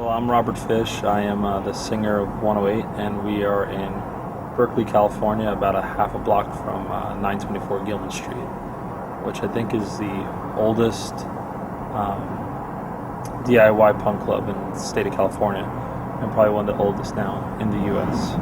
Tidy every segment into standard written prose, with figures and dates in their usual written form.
Well, I'm Robert Fish. I am the singer of 108, and we are in Berkeley, California, about a half a block from 924 Gilman Street, which I think is the oldest DIY punk club in the state of California, and probably one of the oldest now in the U.S.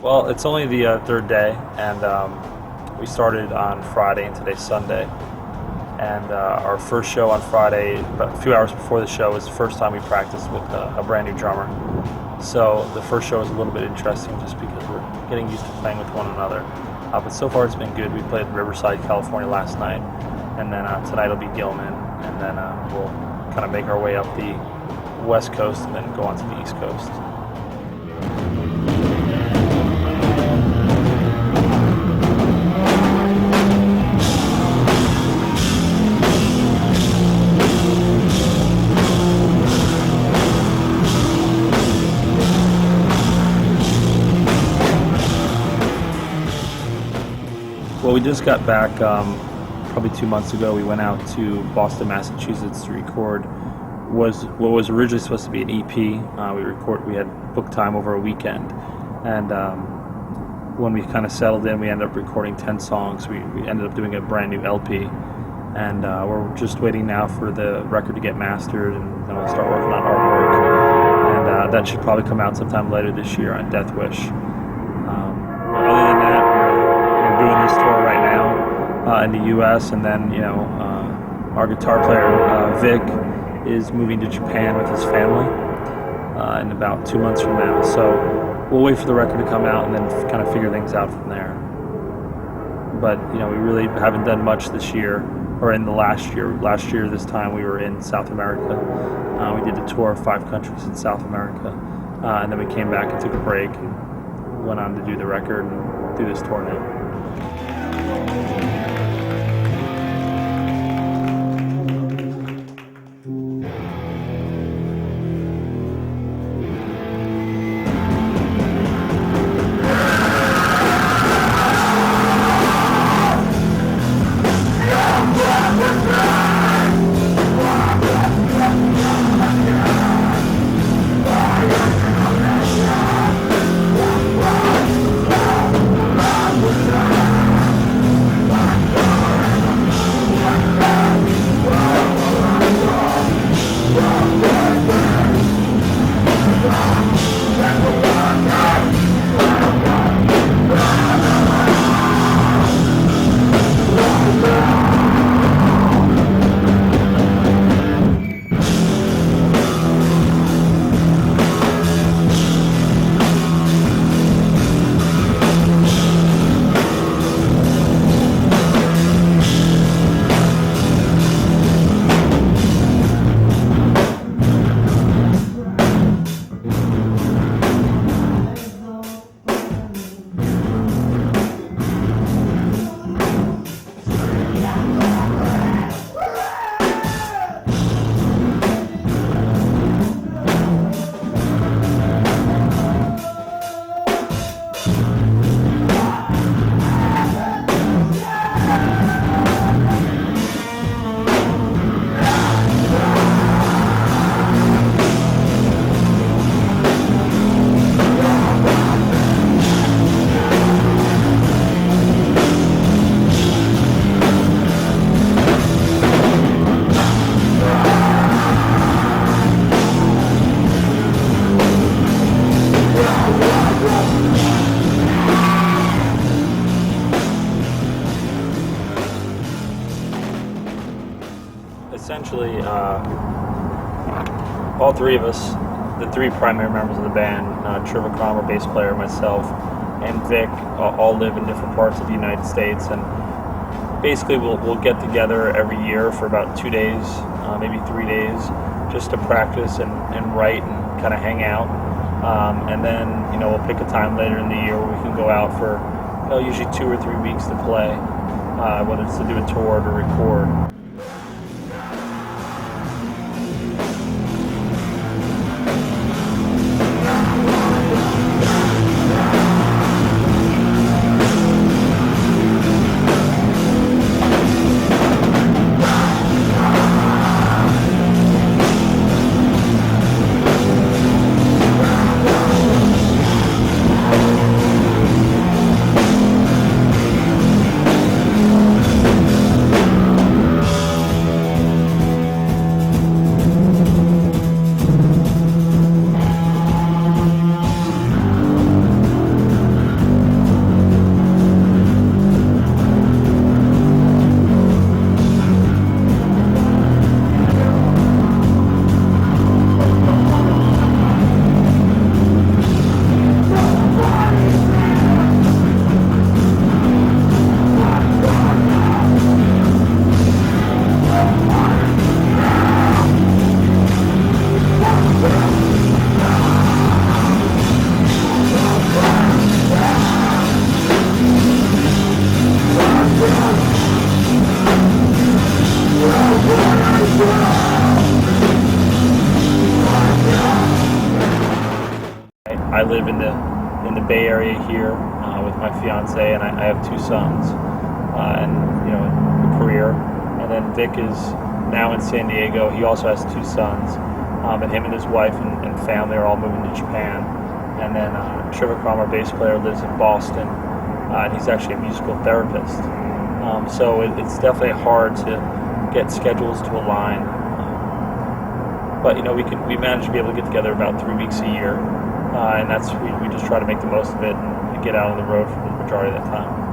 Well, it's only the third day, and we started on Friday, and today's Sunday. And our first show on Friday, about a few hours before the show, was the first time we practiced with a brand new drummer. So the first show is a little bit interesting just because we're getting used to playing with one another. But so far it's been good. We played in Riverside, California last night, and then tonight will be Gilman, and then we'll kind of make our way up the West Coast and then go on to the East Coast. Well, we just got back probably 2 months ago. We went out to Boston, Massachusetts to record what was originally supposed to be an EP. We had booked time over a weekend, and when we kind of settled in, we ended up recording 10 songs. We ended up doing a brand new LP, and we're just waiting now for the record to get mastered, and then we'll start working on artwork, and that should probably come out sometime later this year on Death Wish. Other than that, we're doing this tour right now in the U.S., and then our guitar player Vic is moving to Japan with his family in about 2 months from now. So we'll wait for the record to come out and then kind of figure things out from there. But we really haven't done much this year, or in the last year. Last year, this time we were in South America. We did a tour of 5 countries in South America, and then we came back and took a break and went on to do the record and do this tour now. essentially, all three of us, the three primary members of the band, Trevor Cromer, bass player, myself, and Vic, all live in different parts of the United States, and basically we'll get together every year for about 2 days, maybe 3 days, just to practice and write and kind of hang out. And then, we'll pick a time later in the year where we can go out for, usually 2 or 3 weeks to play, whether it's to do a tour or to record. I live in the Bay Area here with my fiance, and I have 2 sons, and a career. And then Vic is now in San Diego. He also has 2 sons, and him and his wife and family are all moving to Japan. And then Trevor Cromer, bass player, lives in Boston, and he's actually a musical therapist. So it's definitely hard to get schedules to align. But we manage to be able to get together about 3 weeks a year. And that's we just try to make the most of it and get out on the road for the majority of that time.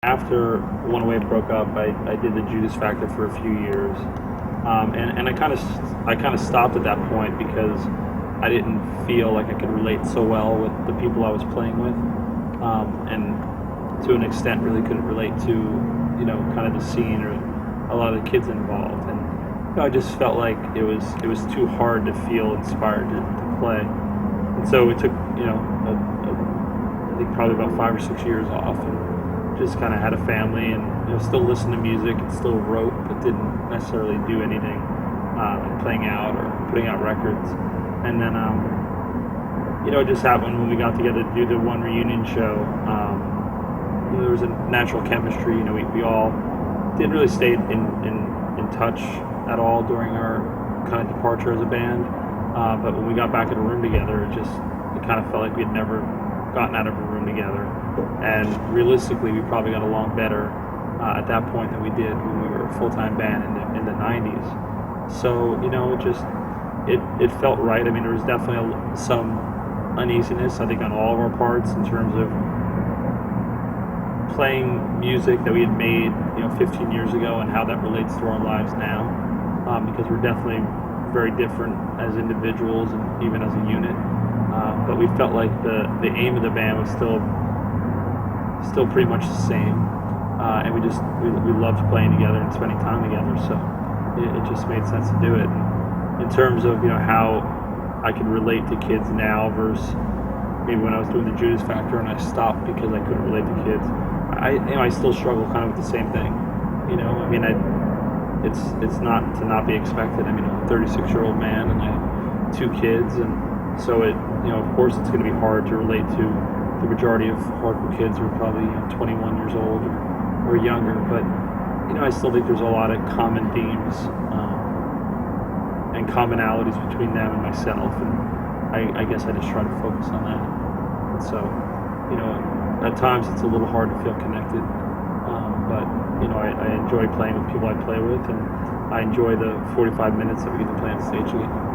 After One Away broke up, I did the Judas Factor for a few years, and I kind of stopped at that point because I didn't feel like I could relate so well with the people I was playing with, and to an extent really couldn't relate to kind of the scene or a lot of the kids involved, and I just felt like it was too hard to feel inspired to play, and so it took I think probably about 5 or 6 years off, and just kind of had a family and still listened to music and still wrote, but didn't necessarily do anything like playing out or putting out records. And then it just happened when we got together to do the one reunion show. There was a natural chemistry. We all didn't really stay in touch at all during our kind of departure as a band, but when we got back in a room together, it kind of felt like we had never gotten out of a room together. And realistically, we probably got along better at that point than we did when we were a full-time band in the 90s. So it felt right. I mean, there was definitely some uneasiness, I think, on all of our parts in terms of playing music that we had made 15 years ago and how that relates to our lives now, because we're definitely very different as individuals and even as a unit. But we felt like the aim of the band was still pretty much the same, and we loved playing together and spending time together. So it just made sense to do it. And in terms of how I could relate to kids now versus maybe when I was doing the Judas Factor and I stopped because I couldn't relate to kids, I still struggle kind of with the same thing. I mean, it's not to not be expected. I mean, I'm a 36-year-old man and I have 2 kids, and so of course it's going to be hard to relate to the majority of hardcore kids were probably 21 years old or younger, but I still think there's a lot of common themes and commonalities between them and myself, and I guess I just try to focus on that. And so, at times it's a little hard to feel connected, but I enjoy playing with people I play with, and I enjoy the 45 minutes that we get to play on stage together.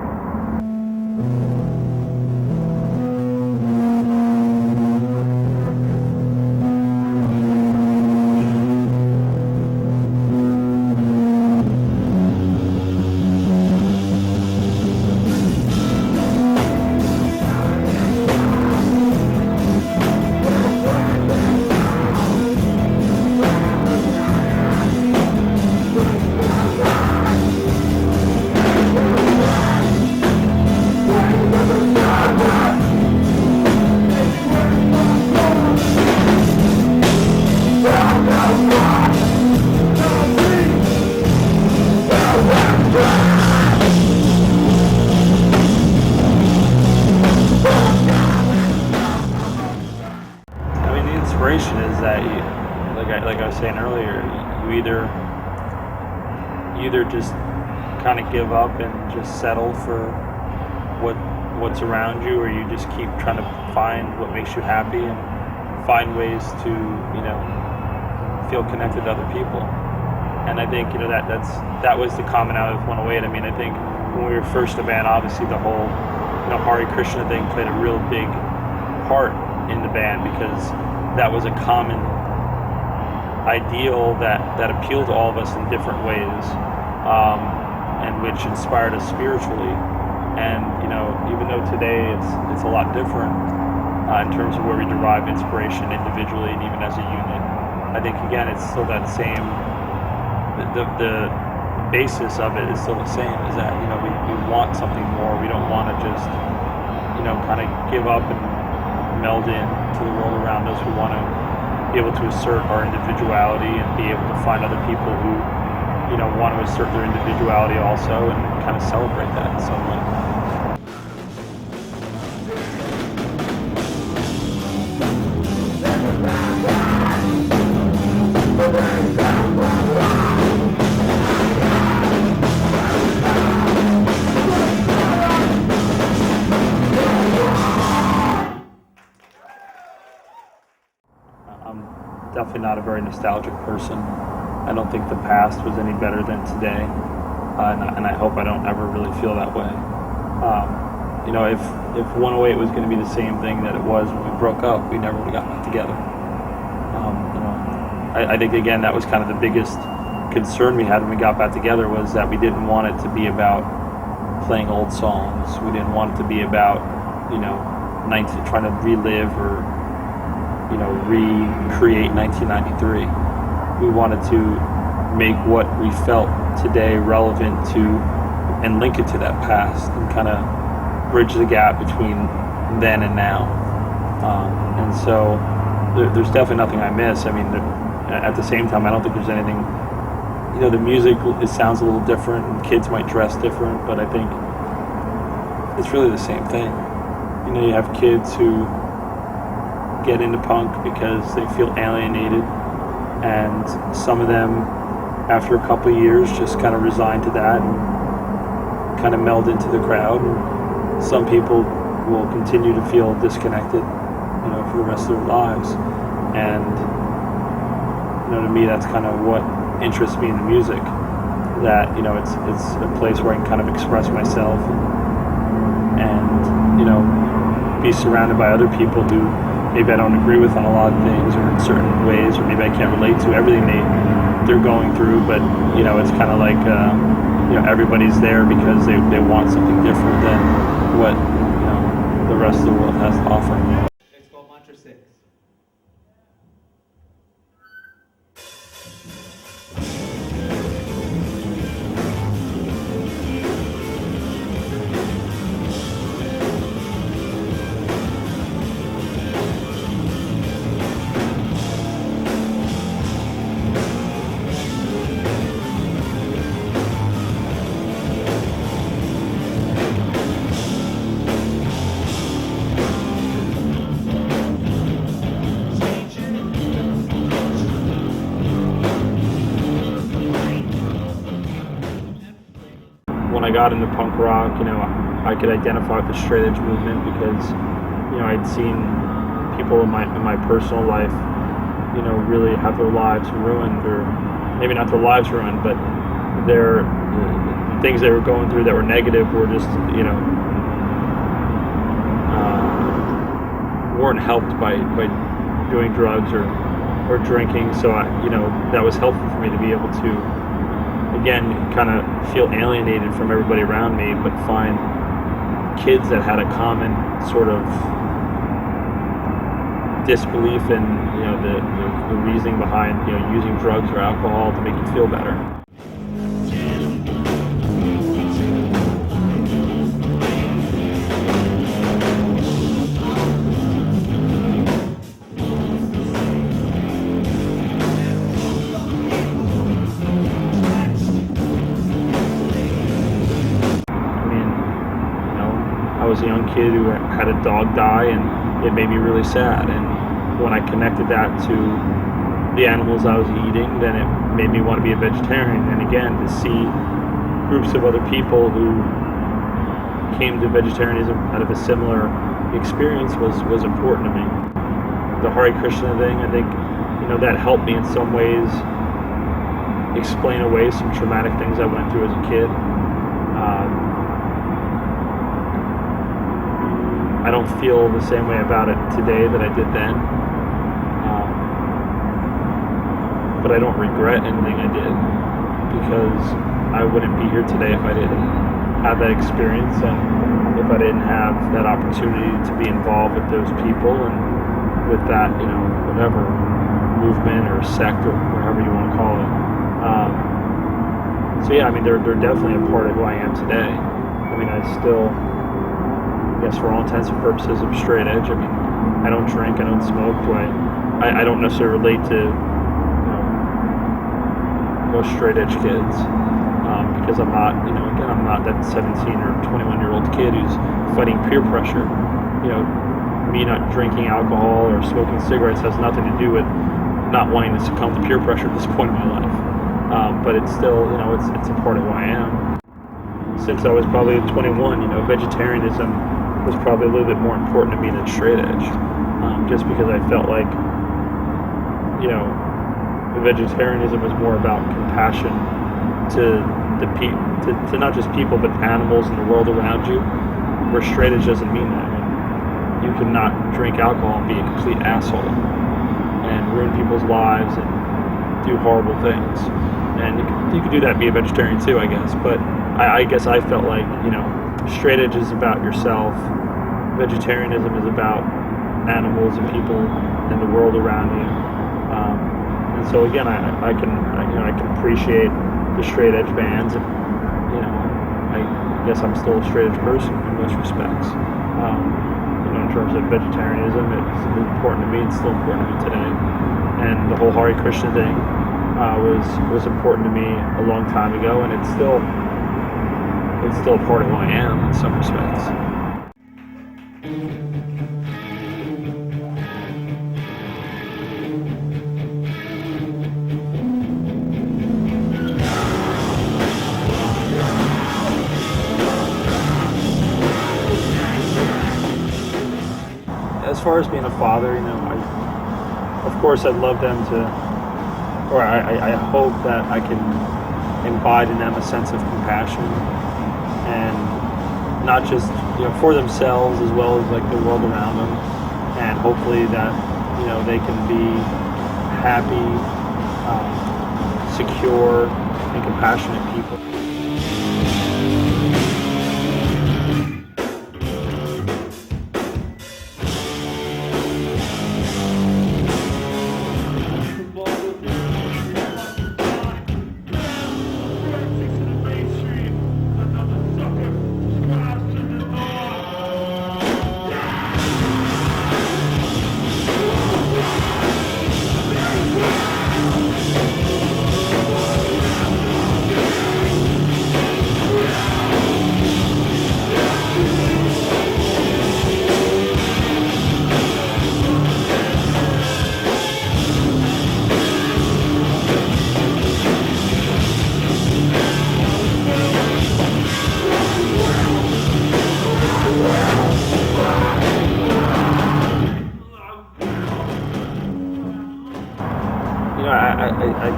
Inspiration is that like I was saying earlier, you either just kind of give up and just settle for what's around you, or you just keep trying to find what makes you happy and find ways to feel connected to other people. And I think that was the commonality with 108. I mean, I think when we were first a band, obviously the whole Hare Krishna thing played a real big part in the band, because that was a common ideal that appealed to all of us in different ways, and which inspired us spiritually. And even though today it's a lot different in terms of where we derive inspiration individually and even as a unit, I think again it's still that same. The basis of it is still the same. Is that we want something more. We don't want to just kind of give up and meld in to the world around us. We want to be able to assert our individuality and be able to find other people who want to assert their individuality also, and kind of celebrate that in some way. I'm definitely not a very nostalgic person. I don't think the past was any better than today, and I hope I don't ever really feel that way. If 108 was going to be the same thing that it was when we broke up, we never would have gotten back together. I think again that was kind of the biggest concern we had when we got back together, was that we didn't want it to be about playing old songs. We didn't want it to be about trying to relive or recreate 1993. We wanted to make what we felt today relevant to, and link it to that past, and kind of bridge the gap between then and now. And so there's definitely nothing I miss. I mean, at the same time, I don't think there's anything. The music, it sounds a little different, and kids might dress different, but I think it's really the same thing. You have kids who get into punk because they feel alienated, and some of them after a couple of years just kind of resign to that and kind of meld into the crowd, and some people will continue to feel disconnected for the rest of their lives. And to me that's kind of what interests me in the music, that it's a place where I can kind of express myself and be surrounded by other people who maybe I don't agree with on a lot of things, or in certain ways, or maybe I can't relate to everything they're going through, but it's kind of like everybody's there because they want something different than what the rest of the world has to offer. It's called Mantra 6. got into punk rock, I could identify with the straight edge movement because, I'd seen people in my personal life, really have their lives ruined, or maybe not their lives ruined, but their the things they were going through that were negative were just, weren't helped by doing drugs or drinking. So that was helpful for me to be able to, again, kind of feel alienated from everybody around me, but find kids that had a common sort of disbelief in the reasoning behind using drugs or alcohol to make you feel better. I was a young kid who had a dog die, and it made me really sad. And when I connected that to the animals I was eating, then it made me want to be a vegetarian. And again, to see groups of other people who came to vegetarianism out of a similar experience was important to me. The Hare Krishna thing, I think, that helped me in some ways explain away some traumatic things I went through as a kid. I don't feel the same way about it today that I did then. But I don't regret anything I did, because I wouldn't be here today if I didn't have that experience, and if I didn't have that opportunity to be involved with those people and with that, whatever movement or sect or whatever you want to call it. So yeah, they're definitely a part of who I am today. I still, yes, for all intents and purposes, I'm straight edge. I don't drink, I don't smoke. I don't necessarily relate to most straight edge kids, because I'm not, again, I'm not that 17 or 21-year-old kid who's fighting peer pressure. Me not drinking alcohol or smoking cigarettes has nothing to do with not wanting to succumb to peer pressure at this point in my life. But it's still, it's a part of who I am. Since I was probably 21, vegetarianism was probably a little bit more important to me than straight edge, just because I felt like, vegetarianism was more about compassion to not just people but animals and the world around you, where straight edge doesn't mean that. You can not drink alcohol and be a complete asshole and ruin people's lives and do horrible things, and you could do that and be a vegetarian too, I guess. But I guess I felt like, straight edge is about yourself, vegetarianism is about animals and people and the world around you. And so again, I can appreciate the straight edge bands, and I guess I'm still a straight edge person in most respects. In terms of vegetarianism, it's important to me. It's still important to me today. And the whole Hare Krishna thing was important to me a long time ago, and it's still a part of who I am in some respects. As far as being a father, of course I'd love them to, or I hope that I can imbibe in them a sense of compassion, and not just for themselves as well as like the world around them, and hopefully that they can be happy, secure, and compassionate people.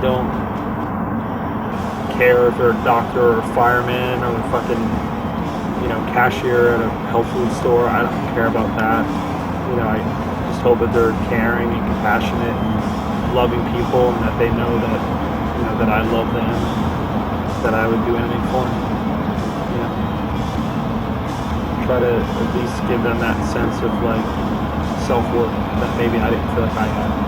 don't care if they're a doctor or a fireman or a fucking, cashier at a health food store. I don't care about that. I just hope that they're caring and compassionate and loving people, and that they know that, that I love them, that I would do anything for them. Try to at least give them that sense of like self-worth that maybe I didn't feel like I had.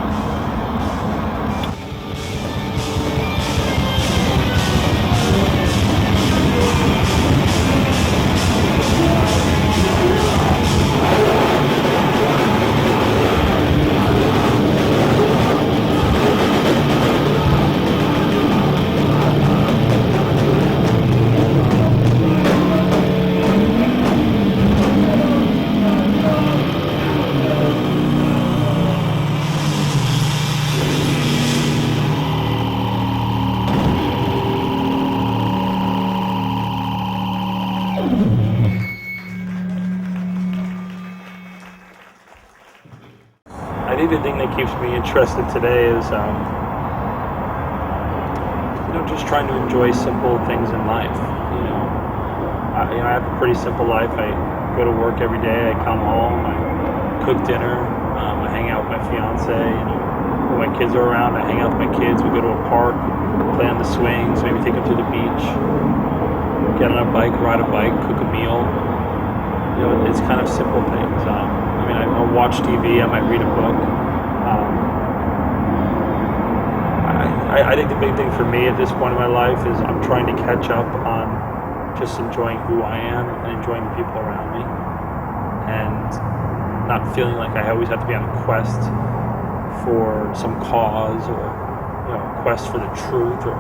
I think the thing that keeps me interested today is, just trying to enjoy simple things in life. I have a pretty simple life. I go to work every day. I come home. I cook dinner. I hang out with my fiance. When my kids are around, I hang out with my kids. We go to a park, play on the swings, maybe take them to the beach, get on a bike, ride a bike, cook a meal. It's kind of simple things. I'll watch TV. I might read a book. I think the big thing for me at this point in my life is I'm trying to catch up on just enjoying who I am and enjoying the people around me, and not feeling like I always have to be on a quest for some cause, or a quest for the truth, or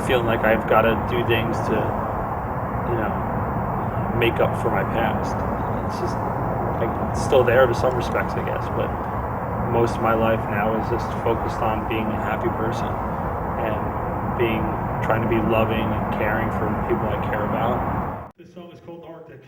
feeling like I've got to do things to make up for my past. It's just it's still there to some respects, I guess, but most of my life now is just focused on being a happy person and trying to be loving and caring for the people I care about. This song is called Arctic.